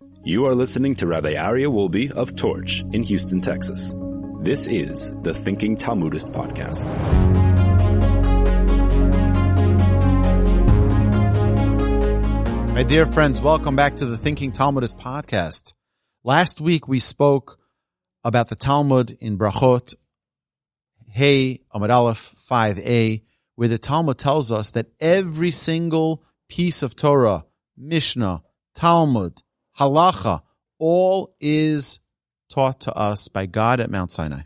You are listening to Rabbi Aryeh Wolbe of Torch in Houston, Texas. This is the Thinking Talmudist Podcast. My dear friends, welcome back to the Thinking Talmudist Podcast. Last week we spoke about the Talmud in Brachot, Hey, Amud Aleph, 5a, where the Talmud tells us that every single piece of Torah, Mishnah, Talmud, Halacha, all is taught to us by God at Mount Sinai.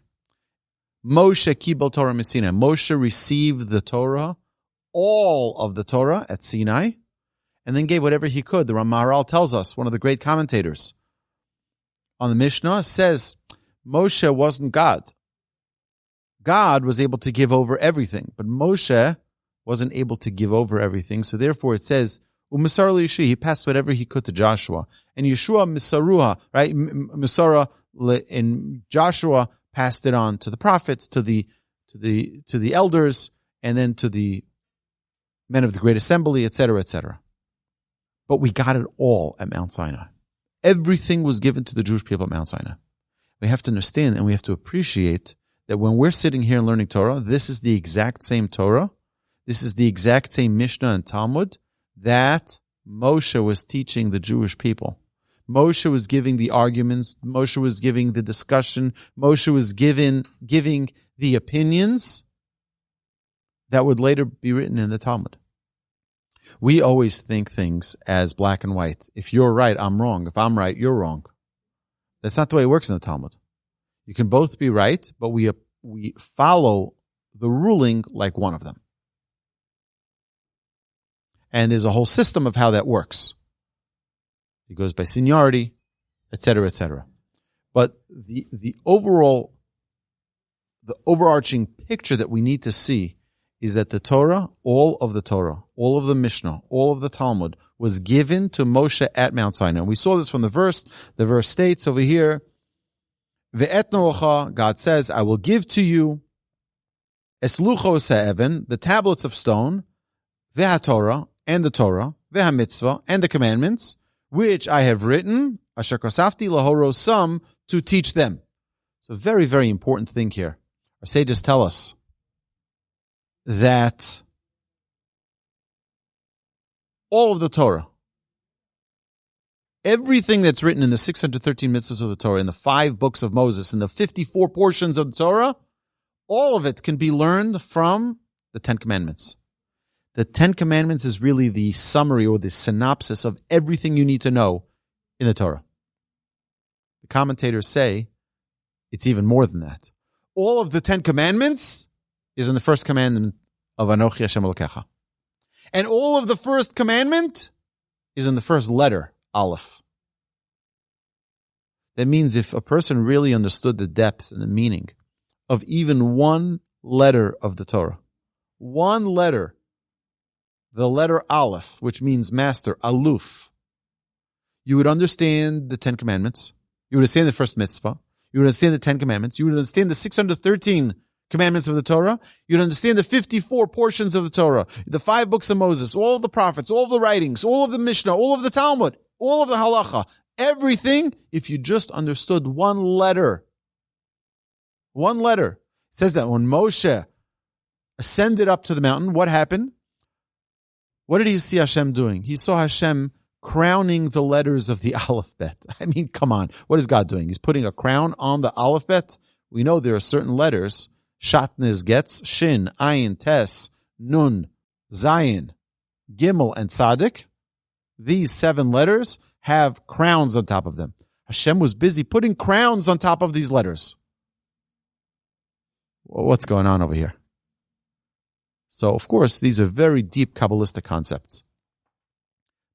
Moshe kibel Torah Sinai. Moshe received the Torah, all of the Torah at Sinai, and then gave whatever he could. The Maharal tells us, one of the great commentators on the Mishnah, says Moshe wasn't God. God was able to give over everything, but Moshe wasn't able to give over everything. So therefore it says, Umasar Yeshua, he passed whatever he could to Joshua. And Yeshua Misaruha, right? Misara in Joshua passed it on to the prophets, to the elders, and then to the men of the Great Assembly, etc., etc. But we got it all at Mount Sinai. Everything was given to the Jewish people at Mount Sinai. We have to understand and we have to appreciate that when we're sitting here and learning Torah, this is the exact same Torah. This is the exact same Mishnah and Talmud that Moshe was teaching the Jewish people. Moshe was giving the arguments. Moshe was giving the discussion. Moshe was giving the opinions that would later be written in the Talmud. We always think things as black and white. If you're right, I'm wrong. If I'm right, you're wrong. That's not the way it works in the Talmud. You can both be right, but we follow the ruling like one of them. And there's a whole system of how that works. It goes by seniority, etc., etc. But the overarching picture that we need to see is that the Torah, all of the Mishnah, all of the Talmud was given to Moshe at Mount Sinai. And we saw this from the verse. The verse states over here, Ve'etno ocha, God says, I will give to you esluchos ha'even, the tablets of stone, ve'ha-Torah, and the Torah, ve'ha-mitzvah, and the commandments, which I have written, asher kosafti lahorosam, to teach them. It's a very, very important thing here. Our sages tell us that all of the Torah, everything that's written in the 613 mitzvahs of the Torah, in the 5 books of Moses, in the 54 portions of the Torah, all of it can be learned from the 10 Commandments. The 10 Commandments is really the summary or the synopsis of everything you need to know in the Torah. The commentators say it's even more than that. All of the 10 Commandments is in the first commandment of Anochi Hashem Elokecha. And all of the first commandment is in the first letter, Aleph. That means if a person really understood the depth and the meaning of even one letter of the Torah, one letter, the letter Aleph, which means master, Aluf, you would understand the 10 Commandments. You would understand the first mitzvah. You would understand the 10 Commandments. You would understand the 613 commandments of the Torah. You'd understand the 54 portions of the Torah, the 5 books of Moses, all of the prophets, all of the writings, all of the Mishnah, all of the Talmud, all of the Halacha, everything, if you just understood one letter. One letter. It says that when Moshe ascended up to the mountain, what happened? What did he see Hashem doing? He saw Hashem crowning the letters of the alphabet. I mean, come on. What is God doing? He's putting a crown on the alphabet. We know there are certain letters. Shatnez gets Shin, Ayin, Tes, Nun, Zayin, Gimel, and Tzaddik. These 7 letters have crowns on top of them. Hashem was busy putting crowns on top of these letters. Well, what's going on over here? So, of course, these are very deep Kabbalistic concepts.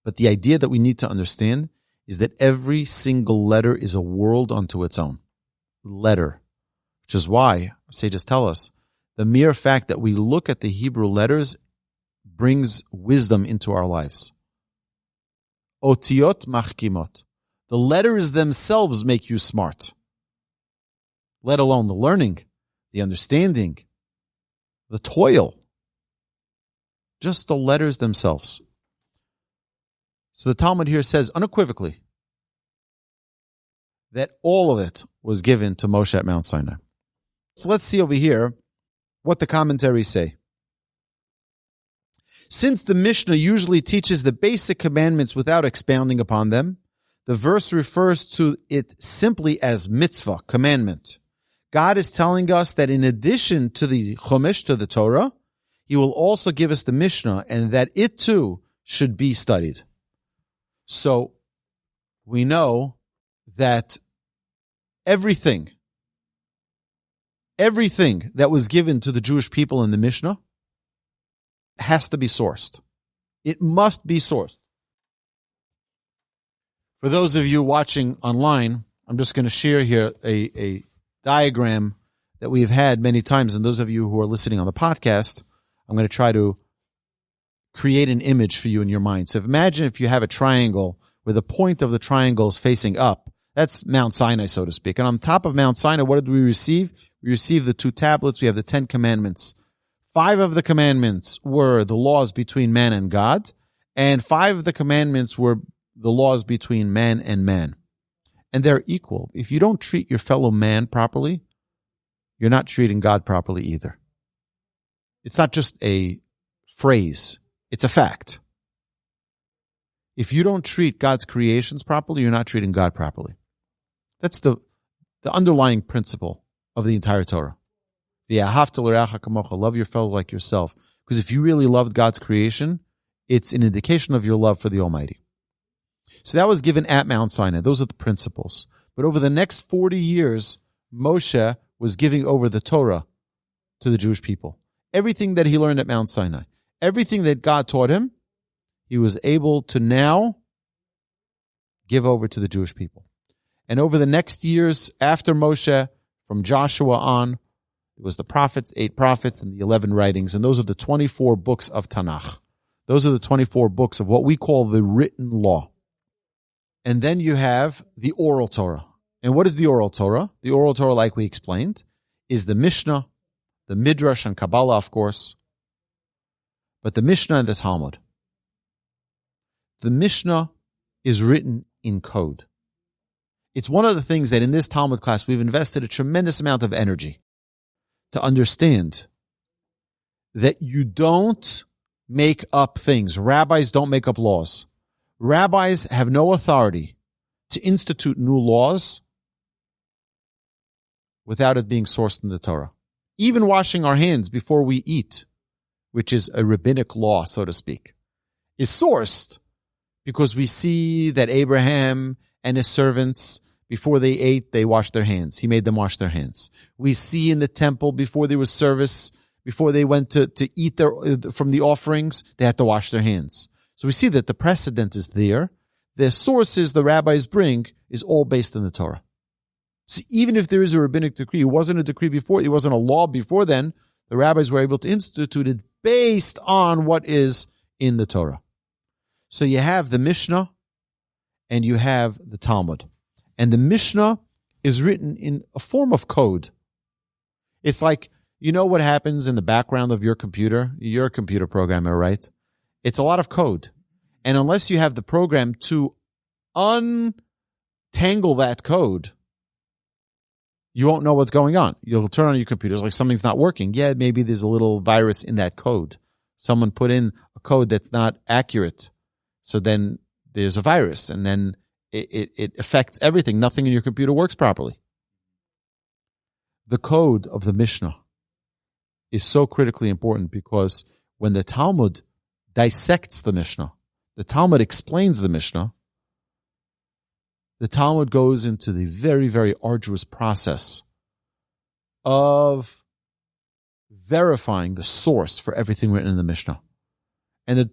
But the idea that we need to understand is that every single letter is a world unto its own. Letter. Which is why our sages tell us the mere fact that we look at the Hebrew letters brings wisdom into our lives. Otiot machkimot. The letters themselves make you smart. Let alone the learning, the understanding, the toil. Just the letters themselves. So the Talmud here says unequivocally, that all of it was given to Moshe at Mount Sinai. So let's see over here what the commentaries say. Since the Mishnah usually teaches the basic commandments without expounding upon them, the verse refers to it simply as mitzvah, commandment. God is telling us that in addition to the Chumash, to the Torah, He will also give us the Mishnah, and that it too should be studied. So we know that everything that was given to the Jewish people in the Mishnah has to be sourced. It must be sourced. For those of you watching online, I'm just going to share here a diagram that we've had many times. And those of you who are listening on the podcast, I'm going to try to create an image for you in your mind. So imagine if you have a triangle where the point of the triangle is facing up. That's Mount Sinai, so to speak. And on top of Mount Sinai, what did we receive? We received the 2 tablets. We have the 10 commandments. 5 of the commandments were the laws between man and God, and 5 of the commandments were the laws between man and man. And they're equal. If you don't treat your fellow man properly, you're not treating God properly either. It's not just a phrase. It's a fact. If you don't treat God's creations properly, you're not treating God properly. That's the underlying principle of the entire Torah. Love your fellow like yourself. Because if you really loved God's creation, it's an indication of your love for the Almighty. So that was given at Mount Sinai. Those are the principles. But over the next 40 years, Moshe was giving over the Torah to the Jewish people. Everything that he learned at Mount Sinai, everything that God taught him, he was able to now give over to the Jewish people. And over the next years after Moshe, from Joshua on, it was the prophets, 8 prophets, and the 11 writings. And those are the 24 books of Tanakh. Those are the 24 books of what we call the written law. And then you have the oral Torah. And what is the oral Torah? The oral Torah, like we explained, is the Mishnah, the Midrash, and Kabbalah, of course. But the Mishnah and the Talmud. The Mishnah is written in code. It's one of the things that in this Talmud class we've invested a tremendous amount of energy to understand that you don't make up things. Rabbis don't make up laws. Rabbis have no authority to institute new laws without it being sourced in the Torah. Even washing our hands before we eat, which is a rabbinic law, so to speak, is sourced because we see that Abraham and his servants, before they ate, they washed their hands. He made them wash their hands. We see in the temple, before there was service, before they went to eat from the offerings, they had to wash their hands. So we see that the precedent is there. The sources the rabbis bring is all based in the Torah. So even if there is a rabbinic decree, it wasn't a decree before, it wasn't a law before then, the rabbis were able to institute it based on what is in the Torah. So you have the Mishnah and you have the Talmud. And the Mishnah is written in a form of code. It's like, you know what happens in the background of your computer? You're a computer programmer, right? It's a lot of code. And unless you have the program to untangle that code, you won't know what's going on. You'll turn on your computer, it's like something's not working. Yeah, maybe there's a little virus in that code. Someone put in a code that's not accurate. So then there's a virus, and then it affects everything. Nothing in your computer works properly. The code of the Mishnah is so critically important because when the Talmud dissects the Mishnah, the Talmud explains the Mishnah, the Talmud goes into the very, very arduous process of verifying the source for everything written in the Mishnah. And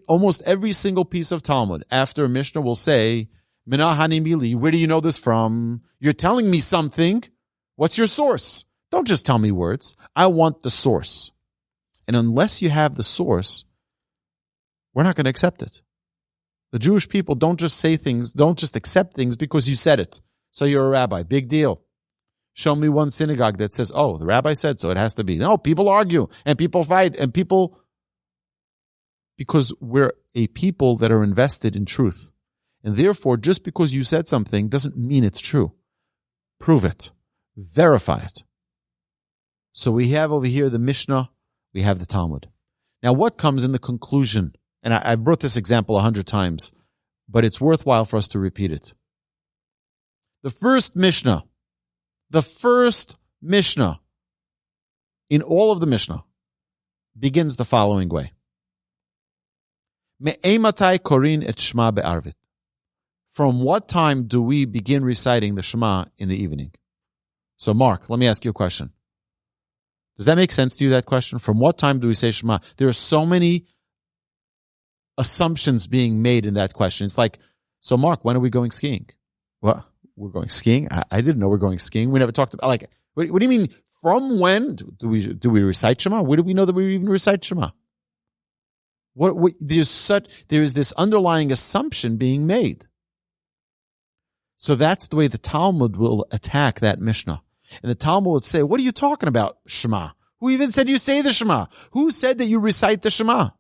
almost every single piece of Talmud after a Mishnah will say, Mina Hanimili, where do you know this from? You're telling me something. What's your source? Don't just tell me words. I want the source. And unless you have the source, we're not going to accept it. The Jewish people don't just say things, don't just accept things because you said it. So you're a rabbi. Big deal. Show me one synagogue that says, oh, the rabbi said so, it has to be. No, people argue and people fight and people, because we're a people that are invested in truth. And therefore, just because you said something doesn't mean it's true. prove it, verify it. So we have over here the Mishnah, we have the Talmud. Now what comes in the conclusion? And I brought this example 100 times, but it's worthwhile for us to repeat it. The first Mishnah in all of the Mishnah begins the following way. Me'ematai korin et shema be'arvit. From what time do we begin reciting the Shema in the evening? So Mark, let me ask you a question. Does that make sense to you, that question? From what time do we say Shema? There are so many assumptions being made in that question. It's like, so Mark, when are we going skiing? What? We're going skiing? I didn't know we're going skiing. We never talked about, like, what do you mean? From when do we recite Shema? Where do we know that we even recite Shema? There is this underlying assumption being made. So that's the way the Talmud will attack that Mishnah. And the Talmud would say, what are you talking about, Shema? Who even said you say the Shema? Who said that you recite the Shema?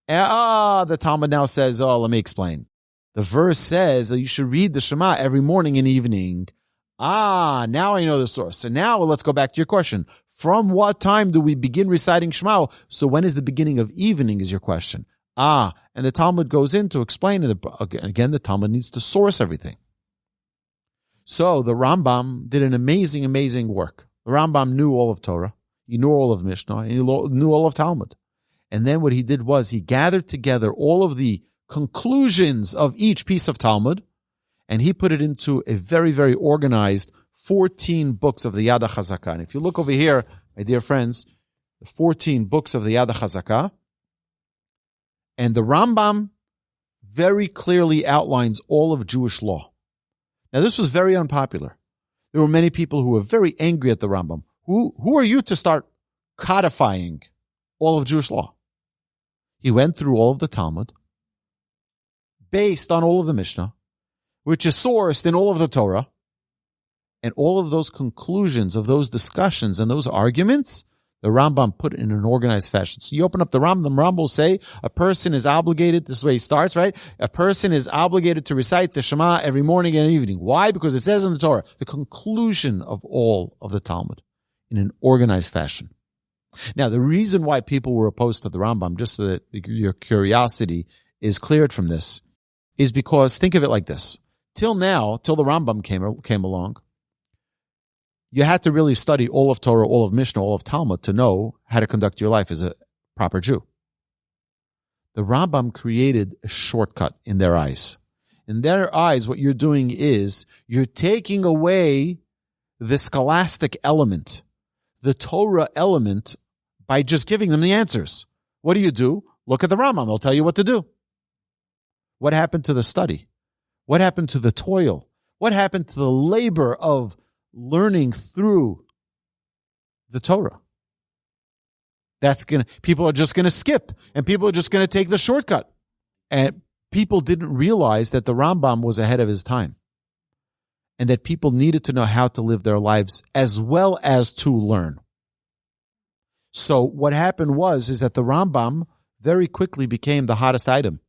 The Talmud now says, let me explain. The verse says that you should read the Shema every morning and evening. Now I know the source. So now let's go back to your question. From what time do we begin reciting Shema? So when is the beginning of evening is your question. And the Talmud goes in to explain it. Again, the Talmud needs to source everything. So the Rambam did an amazing, amazing work. The Rambam knew all of Torah. He knew all of Mishnah. And he knew all of Talmud. And then what he did was he gathered together all of the conclusions of each piece of Talmud, and he put it into a very, very organized 14 books of the Yad HaChazakah. And if you look over here, my dear friends, the 14 books of the Yad HaChazakah, and the Rambam very clearly outlines all of Jewish law. Now, this was very unpopular. There were many people who were very angry at the Rambam. Who are you to start codifying all of Jewish law? He went through all of the Talmud, based on all of the Mishnah, which is sourced in all of the Torah, and all of those conclusions of those discussions and those arguments, the Rambam put in an organized fashion. So you open up the Rambam will say a person is obligated, this is the way he starts, right? A person is obligated to recite the Shema every morning and evening. Why? Because it says in the Torah, the conclusion of all of the Talmud in an organized fashion. Now, the reason why people were opposed to the Rambam, just so that your curiosity is cleared from this, is because, think of it like this. Till now, till the Rambam came along, you had to really study all of Torah, all of Mishnah, all of Talmud to know how to conduct your life as a proper Jew. The Rambam created a shortcut in their eyes. In their eyes, what you're doing is you're taking away the scholastic element, the Torah element, by just giving them the answers. What do? Look at the Rambam. They'll tell you what to do. What happened to the study? What happened to the toil? What happened to the labor of learning through the Torah? People are just going to skip, and people are just going to take the shortcut. And people didn't realize that the Rambam was ahead of his time, and that people needed to know how to live their lives as well as to learn. So what happened is that the Rambam very quickly became the hottest item.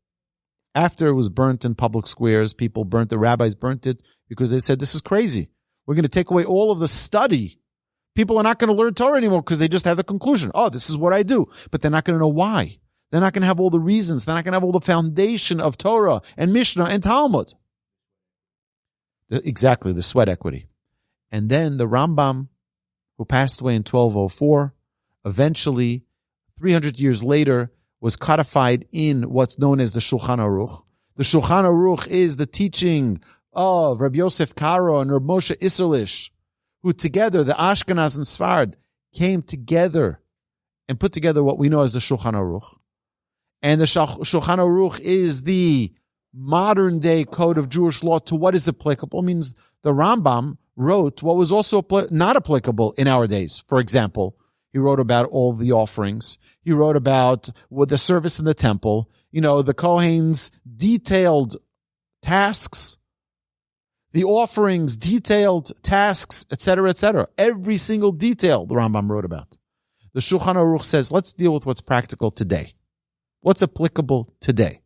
After it was burnt in public squares, the rabbis burnt it because they said, this is crazy. We're going to take away all of the study. People are not going to learn Torah anymore because they just have the conclusion. This is what I do. But they're not going to know why. They're not going to have all the reasons. They're not going to have all the foundation of Torah and Mishnah and Talmud. Exactly, the sweat equity. And then the Rambam, who passed away in 1204, eventually, 300 years later, was codified in what's known as the Shulchan Aruch. The Shulchan Aruch is the teaching of Rabbi Yosef Karo and Rabbi Moshe Isserlish, who together, the Ashkenaz and Sfard, came together and put together what we know as the Shulchan Aruch. And the Shulchan Aruch is the modern day code of Jewish law to what is applicable. It means the Rambam wrote what was also not applicable in our days. For example, he wrote about all the offerings. He wrote about the service in the temple. The Kohen's detailed tasks, the offerings, detailed tasks, etc., etc. Every single detail the Rambam wrote about. The Shulchan Aruch says, let's deal with what's practical today. What's applicable today?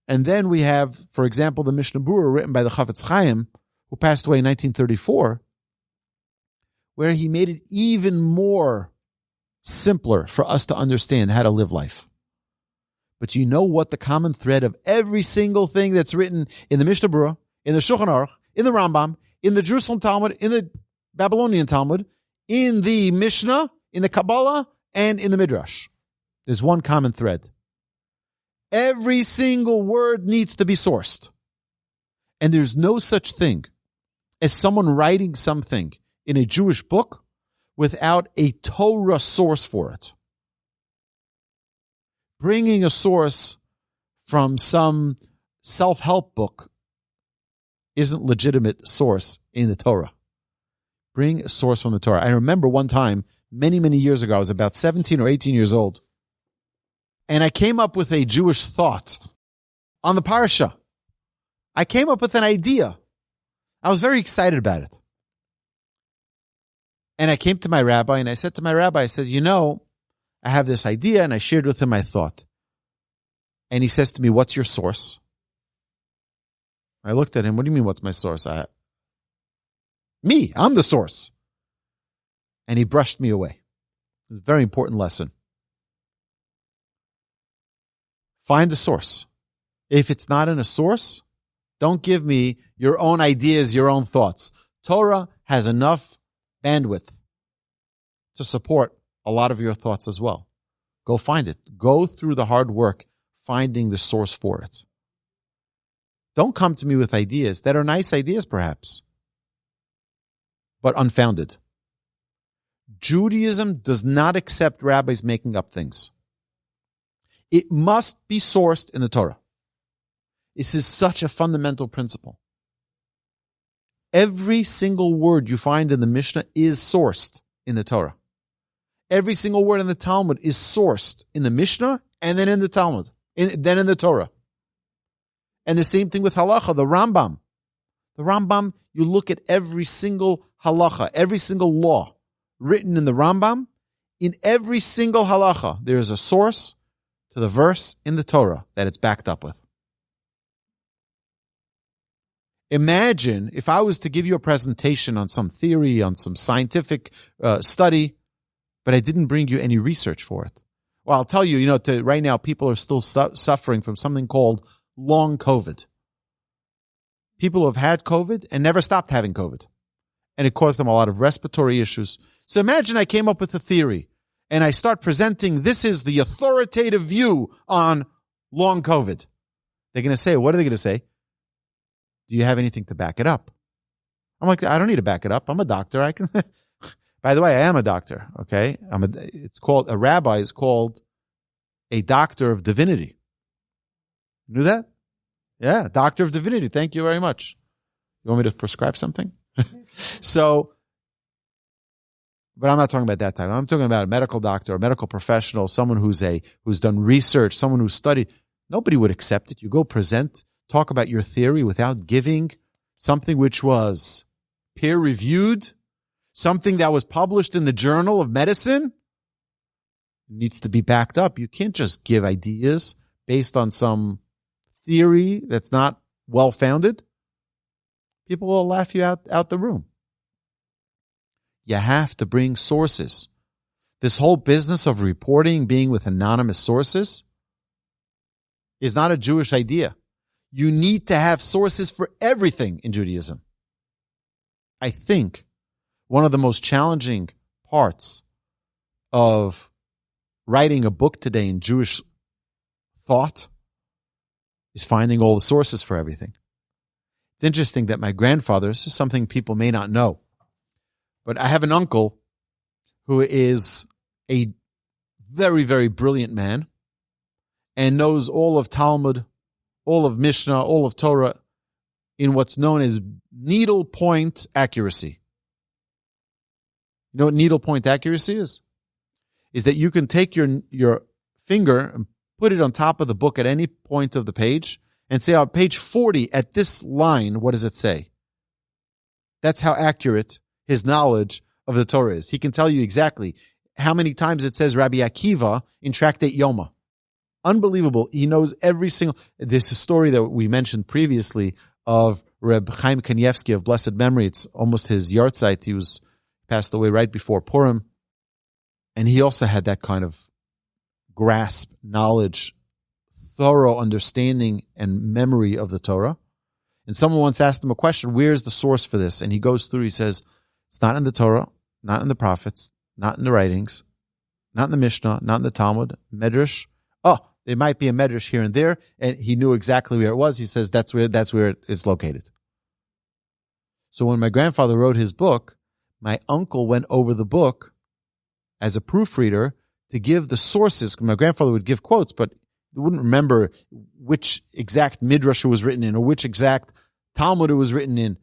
And then we have, for example, the Mishnah Berurah written by the Chavetz Chaim, who passed away in 1934, where he made it even more simpler for us to understand how to live life. But you know what the common thread of every single thing that's written in the Mishnah Berurah, in the Shulchan Aruch, in the Rambam, in the Jerusalem Talmud, in the Babylonian Talmud, in the Mishnah, in the Kabbalah, and in the Midrash? There's one common thread. Every single word needs to be sourced. And there's no such thing as someone writing something in a Jewish book without a Torah source for it. Bringing a source from some self-help book isn't legitimate source in the Torah. Bring a source from the Torah. I remember one time, many, many years ago, I was about 17 or 18 years old, and I came up with a Jewish thought on the parsha. I came up with an idea. I was very excited about it. And I came to my rabbi, and I said to my rabbi, I said, I have this idea, and I shared with him my thought. And he says to me, what's your source? I looked at him, what do you mean, what's my source? I'm the source. And he brushed me away. It was a very important lesson. Find the source. If it's not in a source, don't give me your own ideas, your own thoughts. Torah has enough bandwidth to support a lot of your thoughts as well. Go find it. Go through the hard work finding the source for it. Don't come to me with ideas that are nice ideas perhaps, but unfounded. Judaism does not accept rabbis making up things. It must be sourced in the Torah. This is such a fundamental principle. Every single word you find in the Mishnah is sourced in the Torah. Every single word in the Talmud is sourced in the Mishnah and then in the Talmud, then in the Torah. And the same thing with halacha, the Rambam. The Rambam, you look at every single halacha, every single law written in the Rambam. In every single halacha, there is a source to the verse in the Torah that it's backed up with. Imagine if I was to give you a presentation on some theory, on some scientific study, but I didn't bring you any research for it. Well, I'll tell you, right now people are still suffering from something called long COVID. People who have had COVID and never stopped having COVID. And it caused them a lot of respiratory issues. So imagine I came up with a theory and I start presenting, this is the authoritative view on long COVID. They're going to say, what are they going to say? Do you have anything to back it up? I'm like, I don't need to back it up. I'm a doctor. I can. By the way, I am a doctor. Okay. A rabbi is called a doctor of divinity. You knew that? Yeah. Doctor of divinity. Thank you very much. You want me to prescribe something? But I'm not talking about that type. I'm talking about a medical doctor, a medical professional, someone who's done research, someone who's studied. Nobody would accept it. You go present, talk about your theory without giving something which was peer-reviewed, something that was published in the Journal of Medicine. It needs to be backed up. You can't just give ideas based on some theory that's not well-founded. People will laugh you out the room. You have to bring sources. This whole business of reporting, being with anonymous sources, is not a Jewish idea. You need to have sources for everything in Judaism. I think one of the most challenging parts of writing a book today in Jewish thought is finding all the sources for everything. It's interesting that my grandfather, this is something people may not know, but I have an uncle who is a very, very brilliant man and knows all of Talmud, all of Mishnah, all of Torah in what's known as needlepoint accuracy. You know what needlepoint accuracy is? Is that you can take your finger and put it on top of the book at any point of the page and say, on page 40 at this line, what does it say? That's how accurate his knowledge of the Torah is. He can tell you exactly how many times it says Rabbi Akiva in Tractate Yoma. Unbelievable. He knows every single... There's a story that we mentioned previously of Reb Chaim Kanievsky of blessed memory. It's almost his yahrzeit. He passed away right before Purim. And he also had that kind of grasp, knowledge, thorough understanding and memory of the Torah. And someone once asked him a question, where's the source for this? And he goes through, he says, it's not in the Torah, not in the prophets, not in the writings, not in the Mishnah, not in the Talmud, Medrash. Oh, there might be a Medrash here and there, and he knew exactly where it was. He says that's where it's located. So when my grandfather wrote his book, my uncle went over the book as a proofreader to give the sources. My grandfather would give quotes, but he wouldn't remember which exact Midrash it was written in or which exact Talmud it was written in.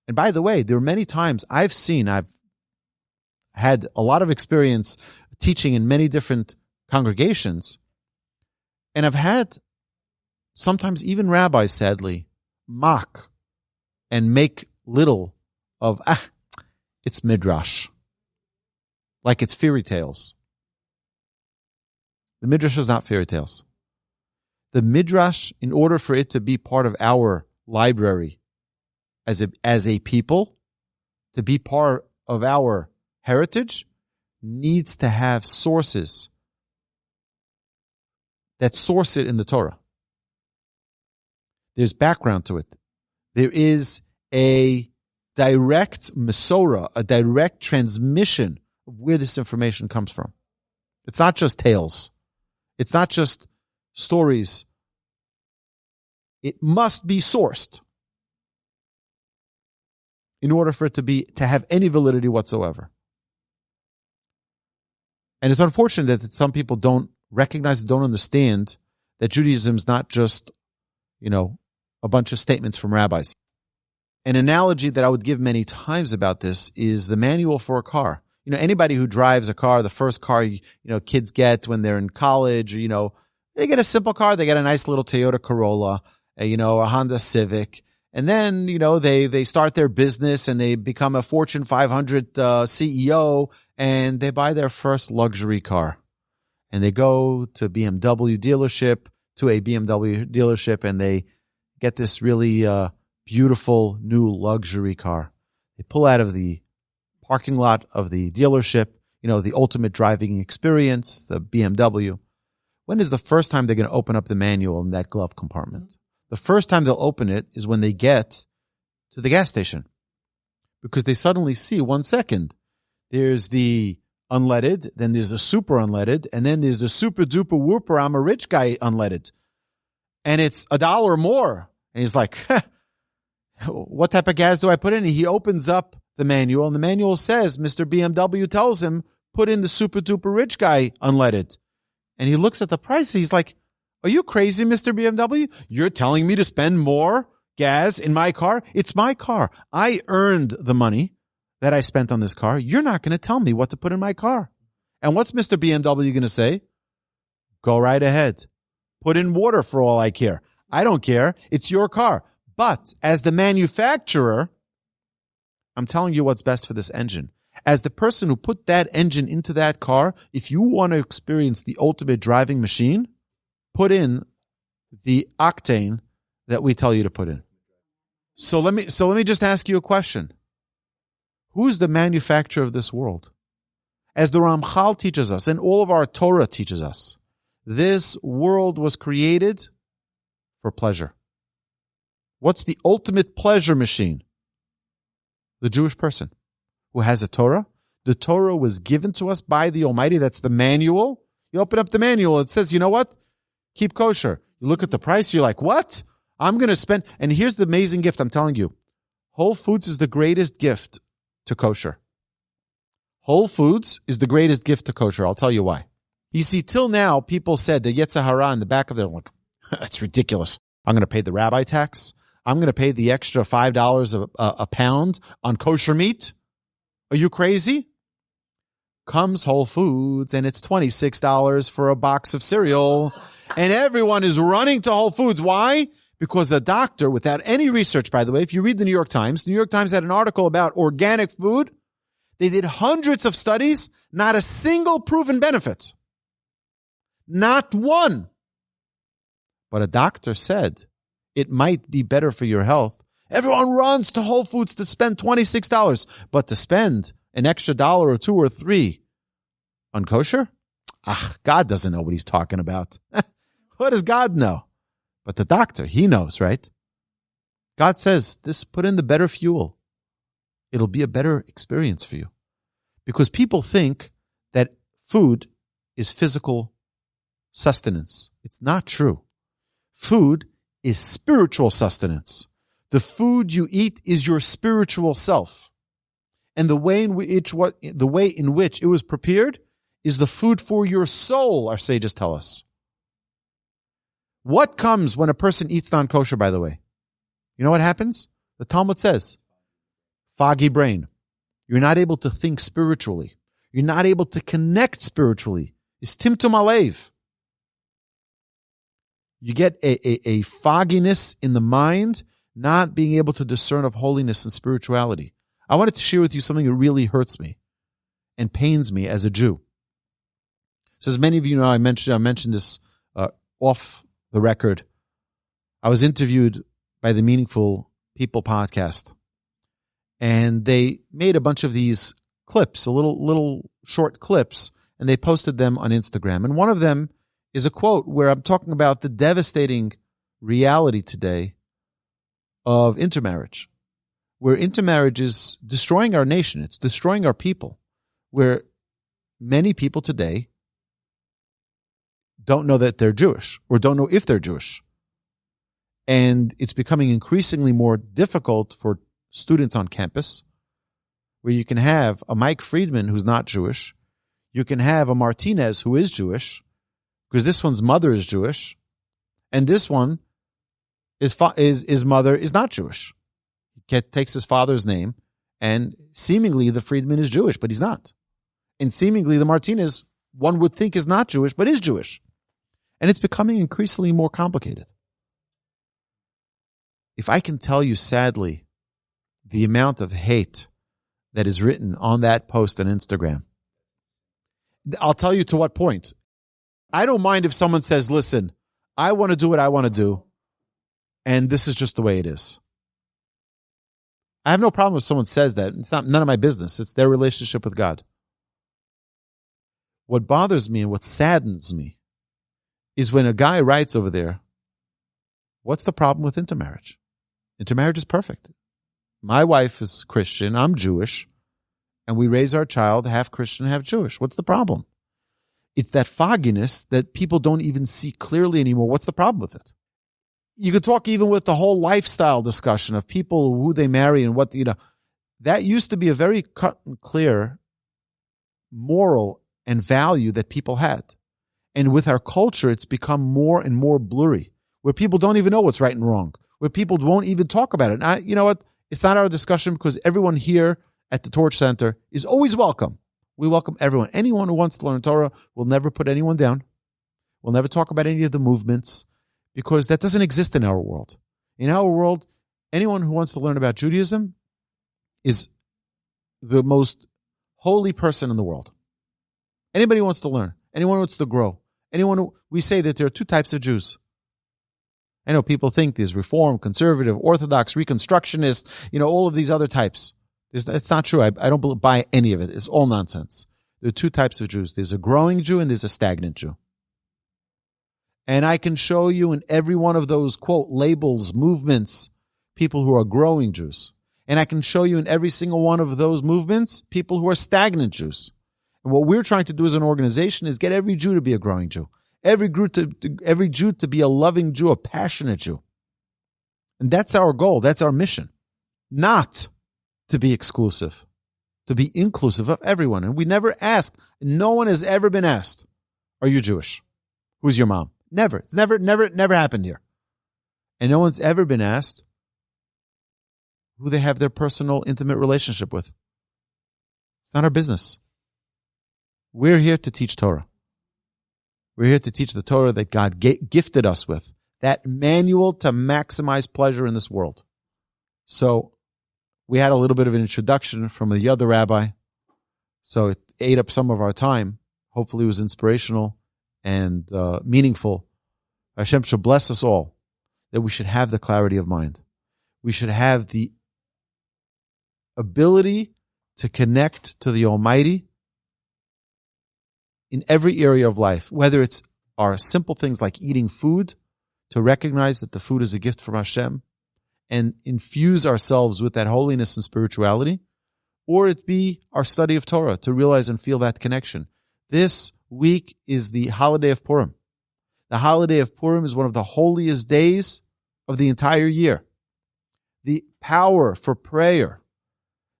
And by the way, there were many times I've had a lot of experience teaching in many different congregations, and I've had sometimes even rabbis, sadly, mock and make little of, it's Midrash, like it's fairy tales. The Midrash is not fairy tales. The Midrash, in order for it to be part of our library as a people, to be part of our heritage, needs to have sources that source it in the Torah. There's background to it. There is a direct Masorah, a direct transmission of where this information comes from. It's not just tales. It's not just stories. It must be sourced in order for it to have any validity whatsoever. And it's unfortunate that some people don't recognize, don't understand that Judaism is not just, a bunch of statements from rabbis. An analogy that I would give many times about this is the manual for a car. Anybody who drives a car, the first car, kids get when they're in college, they get a simple car. They get a nice little Toyota Corolla, a Honda Civic. And then, they start their business and they become a Fortune 500 CEO, and they buy their first luxury car. And they go to a BMW dealership, and they get this really beautiful new luxury car. They pull out of the parking lot of the dealership, the ultimate driving experience, the BMW. When is the first time they're going to open up the manual in that glove compartment? The first time they'll open it is when they get to the gas station, because they suddenly see, 1 second, there's the unleaded, then there's the super unleaded, and then there's the super duper whooper, I'm a rich guy unleaded. And it's $1 more. And he's like, what type of gas do I put in? He opens up the manual, and the manual says, Mr. BMW tells him, put in the super duper rich guy unleaded. And he looks at the price. He's like, are you crazy, Mr. BMW? You're telling me to spend more gas in my car? It's my car. I earned the money that I spent on this car. You're not going to tell me what to put in my car. And what's Mr. BMW going to say? Go right ahead. Put in water for all I care. I don't care. It's your car. But as the manufacturer, I'm telling you what's best for this engine. As the person who put that engine into that car, if you want to experience the ultimate driving machine, put in the octane that we tell you to put in. So let me just ask you a question. Who's the manufacturer of this world? As the Ramchal teaches us, and all of our Torah teaches us, this world was created for pleasure. What's the ultimate pleasure machine? The Jewish person who has a Torah. The Torah was given to us by the Almighty. That's the manual. You open up the manual. It says, you know what? Keep kosher. You look at the price. You're like, what? I'm going to spend. And here's the amazing gift. I'm telling you. Whole Foods is the greatest gift to kosher. Whole Foods is the greatest gift to kosher. I'll tell you why. You see, till now, people said the Yetzer Hara in the back of their like, that's ridiculous. I'm going to pay the rabbi tax. I'm going to pay the extra $5 a pound on kosher meat. Are you crazy? Comes Whole Foods and it's $26 for a box of cereal. And everyone is running to Whole Foods. Why? Because a doctor, without any research, by the way, if you read the New York Times had an article about organic food. They did hundreds of studies, not a single proven benefit. Not one. But a doctor said, it might be better for your health. Everyone runs to Whole Foods to spend $26, but to spend an extra $1 or $2 or $3 on kosher? God doesn't know what he's talking about. What does God know? But the doctor, he knows, right? God says, put in the better fuel. It'll be a better experience for you. Because people think that food is physical sustenance. It's not true. Food is spiritual sustenance. The food you eat is your spiritual self. And the way in which it was prepared is the food for your soul, our sages tell us. What comes when a person eats non-kosher, by the way? You know what happens? The Talmud says, foggy brain. You're not able to think spiritually. You're not able to connect spiritually. It's timtum alev. You get a fogginess in the mind, not being able to discern of holiness and spirituality. I wanted to share with you something that really hurts me and pains me as a Jew. So as many of you know, I mentioned this off the record. I was interviewed by the Meaningful People podcast, and they made a bunch of these clips, little short clips, and they posted them on Instagram. And one of them is a quote where I'm talking about the devastating reality today of intermarriage, where intermarriage is destroying our nation. It's destroying our people, where many people today don't know that they're Jewish or don't know if they're Jewish. And it's becoming increasingly more difficult for students on campus, where you can have a Mike Friedman who's not Jewish. You can have a Martinez who is Jewish, because this one's mother is Jewish, and this one his mother is not Jewish. He takes his father's name, and seemingly the Friedman is Jewish, but he's not. And seemingly the Martinez, one would think, is not Jewish, but is Jewish. And it's becoming increasingly more complicated. If I can tell you, sadly, the amount of hate that is written on that post on Instagram, I'll tell you to what point. I don't mind if someone says, listen, I want to do what I want to do, and this is just the way it is. I have no problem if someone says that. It's none of my business. It's their relationship with God. What bothers me and what saddens me is when a guy writes over there, what's the problem with intermarriage? Intermarriage is perfect. My wife is Christian, I'm Jewish, and we raise our child half Christian, half Jewish. What's the problem? It's that fogginess that people don't even see clearly anymore. What's the problem with it? You could talk even with the whole lifestyle discussion of people, who they marry and what, that used to be a very cut and clear moral and value that people had. And with our culture, it's become more and more blurry, where people don't even know what's right and wrong, where people won't even talk about it. And you know what? It's not our discussion, because everyone here at the Torch Center is always welcome. We welcome everyone. Anyone who wants to learn Torah, will never put anyone down. We'll never talk about any of the movements, because that doesn't exist in our world. In our world, anyone who wants to learn about Judaism is the most holy person in the world. Anybody who wants to learn, anyone who wants to grow, we say that there are two types of Jews. I know people think there's Reform, Conservative, Orthodox, Reconstructionist, all of these other types. It's not true. I don't buy any of it. It's all nonsense. There are two types of Jews. There's a growing Jew and there's a stagnant Jew. And I can show you in every one of those, quote, labels, movements, people who are growing Jews. And I can show you in every single one of those movements, people who are stagnant Jews. And what we're trying to do as an organization is get every Jew to be a growing Jew. Every Jew to be a loving Jew, a passionate Jew. And that's our goal. That's our mission. Not to be exclusive, to be inclusive of everyone. And we never ask, no one has ever been asked, are you Jewish? Who's your mom? Never. It's never happened here. And no one's ever been asked who they have their personal, intimate relationship with. It's not our business. We're here to teach Torah. We're here to teach the Torah that God gifted us with, that manual to maximize pleasure in this world. So we had a little bit of an introduction from the other rabbi, so it ate up some of our time. Hopefully it was inspirational and meaningful. Hashem should bless us all, that we should have the clarity of mind. We should have the ability to connect to the Almighty in every area of life, whether it's our simple things like eating food, to recognize that the food is a gift from Hashem and infuse ourselves with that holiness and spirituality, or it be our study of Torah, to realize and feel that connection. This week is the holiday of Purim. The holiday of Purim is one of the holiest days of the entire year. The power for prayer,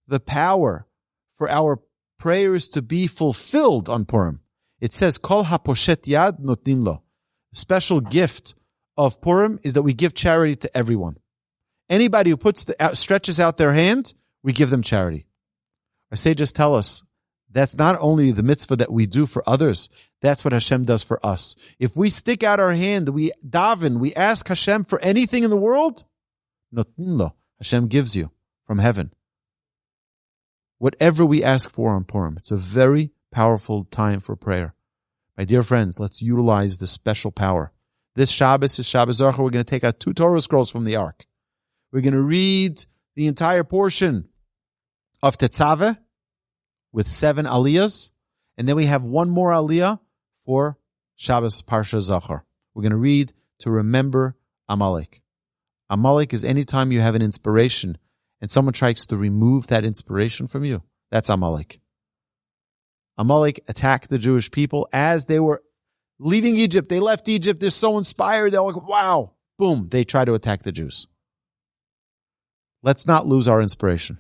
the power for our prayers to be fulfilled on Purim. It says, Kol haposhet yad notnim lo. The special gift of Purim is that we give charity to everyone. Anybody who stretches out their hand, we give them charity. Our sages tell us that's not only the mitzvah that we do for others, that's what Hashem does for us. If we stick out our hand, we daven, we ask Hashem for anything in the world, notnim lo, Hashem gives you from heaven. Whatever we ask for on Purim, it's a very powerful time for prayer. My dear friends, let's utilize this special power. This Shabbos is Shabbos Zarcha. We're going to take out 2 Torah scrolls from the Ark. We're going to read the entire portion of Tetzaveh with 7 aliyahs. And then we have one more aliyah for Shabbos Parsha Zachor. We're going to read to remember Amalek. Amalek is any time you have an inspiration and someone tries to remove that inspiration from you. That's Amalek. Amalek attacked the Jewish people as they were leaving Egypt. They left Egypt. They're so inspired. They're like, wow. Boom. They try to attack the Jews. Let's not lose our inspiration.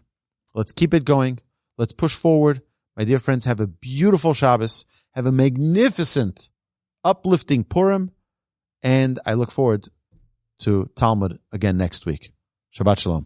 Let's keep it going. Let's push forward. My dear friends, have a beautiful Shabbos. Have a magnificent, uplifting Purim. And I look forward to Talmud again next week. Shabbat Shalom.